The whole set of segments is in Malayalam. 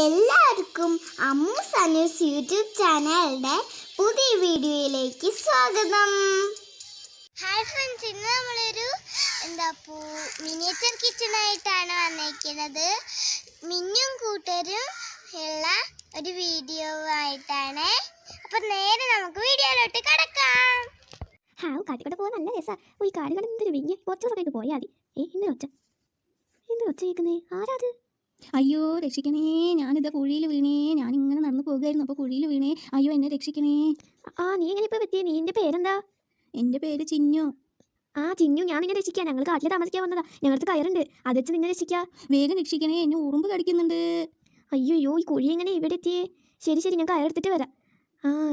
എല്ലാവർക്കും അമ്മു സനൂസ് യൂട്യൂബ് ചാനലിൻ്റെ പുതിയ വീഡിയോയിലേക്ക് സ്വാഗതം. ഹായ് ഫ്രണ്ട്സ്, ഇന്ന് നമ്മളൊരു മിനിയേച്ചർ കിച്ചണായിട്ടാണ് വന്നിരിക്കുന്നത്. മിന്നും കൂട്ടരും ഉള്ള ഒരു വീഡിയോ ആയിട്ടാണ്. അപ്പം നേരെ നമുക്ക് വീഡിയോയിലോട്ട് കിടക്കാം. കാട്ടിക്കട പോകാൻ നല്ല രസമാണ്. ഈ കാടുകൾ എന്തൊരു വിങ്ങി കുറച്ച് ദിവസമായിട്ട് പോയാൽ മതി. എന്തൊരു ഒച്ച കേൾക്കുന്നേ? ആരാത്? അയ്യോ രക്ഷിക്കണേ, ഞാനിതാ കുഴിയിൽ വീണേ. ഞാനിങ്ങനെ നടന്നു പോകുമായിരുന്നു, അപ്പോൾ കുഴിയിൽ വീണേ. അയ്യോ എന്നെ രക്ഷിക്കണേ. നീ എങ്ങനെ ഇപ്പോൾ പറ്റിയേ? നിന്റെ പേരെന്താ? എൻ്റെ പേര് ചിന്നു. ചിന്നു, ഞാൻ നിന്നെ രക്ഷിക്കാം. ഞങ്ങൾ കാട്ടിൽ താമസിക്കാൻ വന്നതാ. ഞങ്ങൾക്ക് കയറുണ്ട്, അത് വെച്ച് നിന്നെ രക്ഷിക്കാം. വേഗം രക്ഷിക്കണേ, എന്നെ ഉറുമ്പ് കടിക്കുന്നുണ്ട്. അയ്യോ, ഈ കുഴി എങ്ങനെ ഇവിടെ എത്തിയേ? ശരി, ഞാൻ കയറെടുത്തിട്ട് വരാം.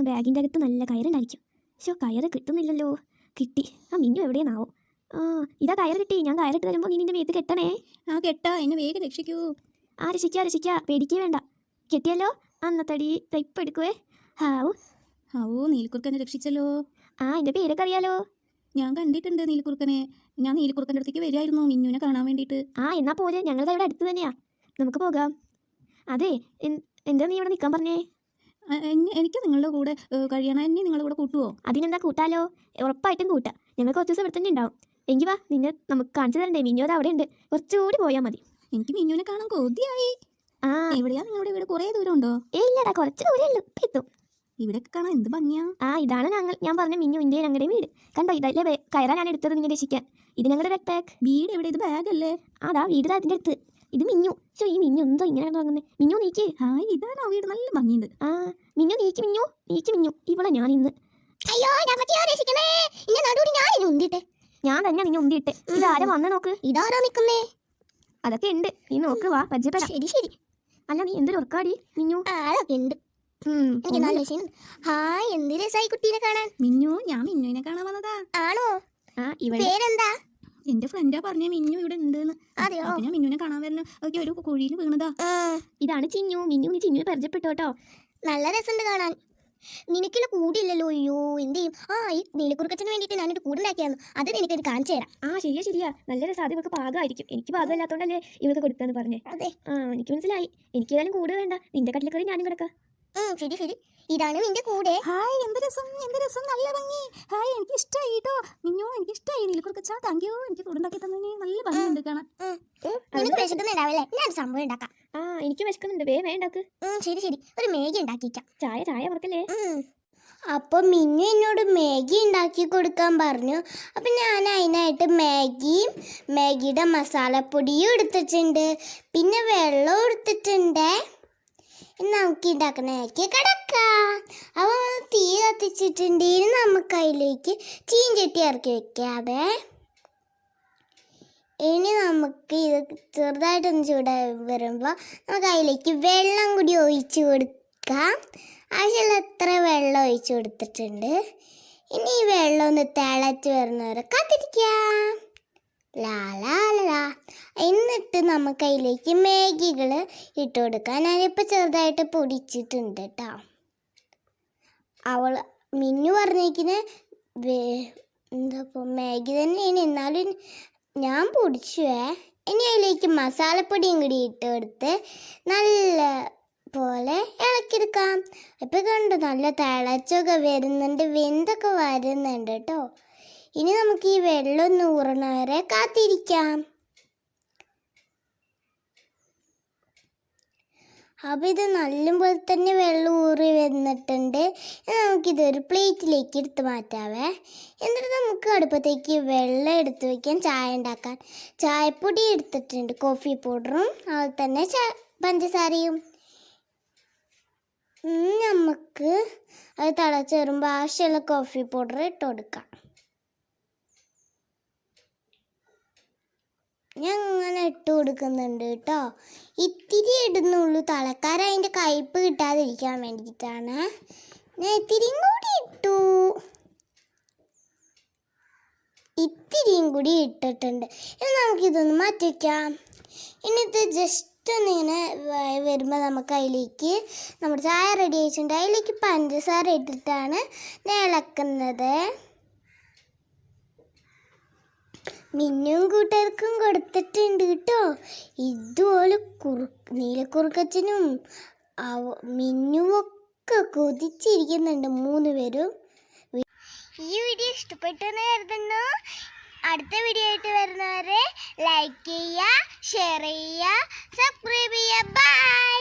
ബാഗിൻ്റെ അകത്ത് നല്ല കയറുണ്ടായിരിക്കും. കയറ് കിട്ടുന്നില്ലല്ലോ. കിട്ടി. മിന്നു എവിടെയാണാവോ? ഇതാ കയറ് കിട്ടി. ഞാൻ കയറിട്ട് വരുമ്പോൾ നീ നിന്റെ മേത്ത് കെട്ടണേ. കെട്ടാ, എന്നെ വേഗം രക്ഷിക്കൂ. രക്ഷിക്കാ, പേടിക്കേ വേണ്ട. കെട്ടിയല്ലോ, അന്നത്തടി തയ്പ്പ് എടുക്കുവേ. നീലക്കുറുക്കനെ രക്ഷിച്ചല്ലോ. എൻ്റെ പേരൊക്കെ അറിയാലോ. ഞാൻ കണ്ടിട്ടുണ്ട് നീലക്കുറുക്കനെ. ഞാൻ നീലക്കുറുക്കൻ്റെ അടുത്തേക്ക് വരുമായിരുന്നു മിന്നുവിനെ കാണാൻ വേണ്ടിയിട്ട്. എന്നാ പോലെ, ഞങ്ങളുടെ ഇവിടെ അടുത്ത് തന്നെയാ, നമുക്ക് പോകാം. അതെ, എന്താ നീ ഇവിടെ നിൽക്കാൻ പറഞ്ഞേ? എനിക്ക് നിങ്ങളുടെ കൂടെ കഴിയണം. എന്നെ നിങ്ങളുടെ കൂടെ കൂട്ടുവോ? അതിനെന്താ, കൂട്ടാലോ, ഉറപ്പായിട്ടും കൂട്ടാം. ഞങ്ങൾ കുറച്ച് ദിവസം ഇവിടെ തന്നെ ഉണ്ടാവും. എങ്കിൽ വാ, നിന്നെ നമുക്ക് കാണിച്ചു തരണ്ടേ? മിന്നു അത് അവിടെ ഉണ്ട്, കുറച്ചുകൂടി പോയാൽ മതി. എനിക്ക് മിന്നുവിനെ കാണാൻ കൊതിയായി. എവിടെയാ നിങ്ങളുടെ വീട്? കുറേ ദൂരം ഉണ്ടോ? ഇല്ലടാ, കുറച്ച് ദൂരേ ഉള്ളൂ, ഇപ്പം എത്തും. ഇവിടെയൊക്കെ കാണാൻ എന്ത് ഭംഗിയാ. ഇതാണ് ഞാൻ പറഞ്ഞ മിന്നുവിൻ്റെ ഞങ്ങളുടെ വീട്. കണ്ടോ, ഇതല്ലേ കയറാൻ ഞാൻ എടുത്തത് നിന്നെ രക്ഷിക്കാൻ. ഇത് ഞങ്ങളുടെ ബാക്ക് പാക്ക്. വീട് എവിടെ? ഇത് ബാഗല്ലേ? അതാ വീട് അതിൻ്റെ അടുത്ത്. ഇത് മിന്നു. ഈ മിന്നു എന്തോ ഇങ്ങനെ തുടങ്ങുന്നത്? മിന്നു നീക്ക്. ഇതാണോ വീട്? നല്ല ഭംഗിയുണ്ട്. മിന്നു നീക്ക്. ഇവിടെ ഞാൻ ഇന്ന് ഞാൻ തന്നെ നിന്നെ ഉന്തിട്ടെ. ഇതാരാ വന്ന് നോക്ക്. ഇതാരാ നിൽക്കുന്നേ? അതൊക്കെ ഉണ്ട്, നീ നോക്ക്, വാ പരിചയപ്പെടാം. ശരി. അല്ല, നീ എന്തൊരു ഉറക്കാടി മിന്നു? അതൊക്കെ ഉണ്ട്. എനിക്ക് നല്ല ഹായ്, എന്ത് രസമായി കുട്ടീനെ കാണാൻ. മിന്നു, ഞാൻ മിന്നുവിനെ കാണാൻ വന്നതാ. ആണോ? പേരെന്താ? എന്റെ ഫ്രണ്ടാ പറഞ്ഞ മിന്നു ഇവിടെ ഉണ്ടെന്ന്. ഞാൻ മിന്നുവിനെ കാണാൻ വരുന്ന ഒരു കുഴിയിൽ വീണതാ. ഇതാണ് ചിന്നു. മിന്നു, നീ ചിന്നുവിനെ പരിചയപ്പെട്ടോട്ടോ. നല്ല രസമുണ്ട് കാണാൻ. നിനക്കുള്ള കൂടില്ലല്ലോ. അയ്യോ, എന്ത് ചെയ്യും? ഈ നീലക്കുറുക്കച്ചന് വേണ്ടിയിട്ട് ഞാനൊരു കൂടുണ്ടാക്കിയായിരുന്നു, അത് നിനക്കൊരു കാണിച്ചു തരാം. ശരിയാ, നല്ല രസം. ഇവർക്ക് പാകമായിരിക്കും. എനിക്ക് പാകമില്ലാത്തോണ്ടല്ലേ ഇവർക്ക് കൊടുക്കാന്ന് പറഞ്ഞേ. അതെ, എനിക്ക് മനസ്സിലായി. എനിക്ക് ഏതായാലും കൂട് വേണ്ട, നിന്റെ കട്ടിലക്കറി ഞാനും കിടക്കാം. ശരി. ഇതാണ് നിന്റെ കൂടെ. ഹായ്, എന്ത് രസം, നല്ല ഭംഗി. ഹായ്, എനിക്ക് ഇഷ്ടമായി കേട്ടോ മിന്നു, എനിക്ക് ഇഷ്ടമായി. നീലക്കുറുക്കച്ച, താങ്ക് യു. എനിക്ക് കൂടുണ്ടാക്കി തന്നെ നല്ല ഭംഗിയുണ്ട് കാണാൻ. നിനക്ക് വിശക്കുന്നുണ്ടാവല്ലേ? ഞാൻ സംഭവം ഉണ്ടാക്കാം. എനിക്ക് വിശക്കുന്നുണ്ട്, വേണ്ടാക്ക്. ശരി, ഒരു മാഗി ഉണ്ടാക്കിക്കാം. ചായ മറക്കല്ലേ. അപ്പോൾ മിന്നു എന്നോട് മാഗി ഉണ്ടാക്കി കൊടുക്കാൻ പറഞ്ഞു. അപ്പം ഞാൻ അതിനായിട്ട് മാഗിയുടെ മസാലപ്പൊടിയും എടുത്തിട്ടുണ്ട്, പിന്നെ വെള്ളം എടുത്തിട്ടുണ്ട്. നമുക്ക് ഉണ്ടാക്കണേക്ക് കിടക്കാം. അപ്പോൾ തീ കത്തിച്ചിട്ടുണ്ടെങ്കിൽ നമുക്ക് അതിലേക്ക് ചീഞ്ചട്ടി ഇറക്കി വെക്കാതെ. ഇനി നമുക്ക് ഇത് ചെറുതായിട്ടൊന്ന് ചൂടായി വരുമ്പോൾ നമുക്ക് അതിലേക്ക് വെള്ളം കൂടി ഒഴിച്ച് കൊടുക്കാം. ആവശ്യമുള്ള എത്ര വെള്ളം ഒഴിച്ച് കൊടുത്തിട്ടുണ്ട്. ഇനി ഈ വെള്ളം ഒന്ന് തിളച്ച് വരുന്നവരെ കാത്തിരിക്കാം. എന്നിട്ട് നമുക്ക് അതിലേക്ക് മാഗികൾ ഇട്ട് കൊടുക്കാം. ഞാനിപ്പോൾ ചെറുതായിട്ട് പൊടിച്ചിട്ടുണ്ട് കേട്ടോ. മിന്നു പറഞ്ഞേക്കിന് മാഗി തന്നെയാണ്, എന്നാലും ഞാൻ പൊടിച്ചുവേ. ഇനി അതിലേക്ക് മസാലപ്പൊടിയും കൂടി ഇട്ട് കൊടുത്ത് നല്ല പോലെ ഇളക്കിയെടുക്കാം. ഇപ്പം കണ്ടു, നല്ല തിളച്ചൊക്കെ വരുന്നുണ്ട്, വെന്തൊക്കെ വരുന്നുണ്ട് കേട്ടോ. ഇനി നമുക്ക് ഈ വെള്ളം ഊറണ വരെ കാത്തിരിക്കാം. അപ്പോൾ ഇത് നല്ലപോലെ തന്നെ വെള്ളം ഊറി വന്നിട്ടുണ്ട്. നമുക്കിതൊരു പ്ലേറ്റിലേക്ക് എടുത്ത് മാറ്റാവേ. എന്നിട്ട് നമുക്ക് അടുപ്പത്തേക്ക് വെള്ളം എടുത്ത് വയ്ക്കാൻ, ചായ ഉണ്ടാക്കാൻ ചായപ്പൊടി എടുത്തിട്ടുണ്ട്, കോഫി പൗഡറും അതുപോലെ തന്നെ പഞ്ചസാരയും. നമുക്ക് അത് തിളച്ച് വരുമ്പോൾ ആവശ്യമുള്ള കോഫി പൗഡർ ഇട്ട് കൊടുക്കാം. ഞാൻ അങ്ങനെ ഇട്ട് കൊടുക്കുന്നുണ്ട് കേട്ടോ. ഇത്തിരി ഇടുന്നുള്ളൂ, തലക്കാരം അതിൻ്റെ കയ്പ്പ് കിട്ടാതിരിക്കാൻ വേണ്ടിയിട്ടാണ്. ഞാൻ ഇത്തിരിയും കൂടി ഇട്ടിട്ടുണ്ട്. ഇനി നമുക്കിതൊന്ന് മാറ്റി വയ്ക്കാം. ഇനി ഇത് ജസ്റ്റ് ഒന്നിങ്ങനെ വരുമ്പോൾ നമുക്ക് അതിലേക്ക് നമ്മുടെ ചായ റെഡി ആയിട്ടുണ്ട്. അതിലേക്ക് പഞ്ചസാര ഇട്ടിട്ടാണ് ഞാൻ ഇളക്കുന്നത്. മിന്നും കൂട്ടുകാർക്കും കൊടുത്തിട്ടുണ്ട് കേട്ടോ. ഇതുപോലെ നീലക്കുറുക്കച്ചനും മിന്നുമൊക്കെ കൊതിച്ചിരിക്കുന്നുണ്ട് 3 പേരും. ഈ വീഡിയോ ഇഷ്ടപ്പെട്ടെന്ന് കരുതുന്നു. അടുത്ത വീഡിയോ ആയിട്ട് വരുന്നവരെ ലൈക്ക് ചെയ്യുക, ഷെയർ ചെയ്യുക, സബ്സ്ക്രൈബ് ചെയ്യുക. ബൈ.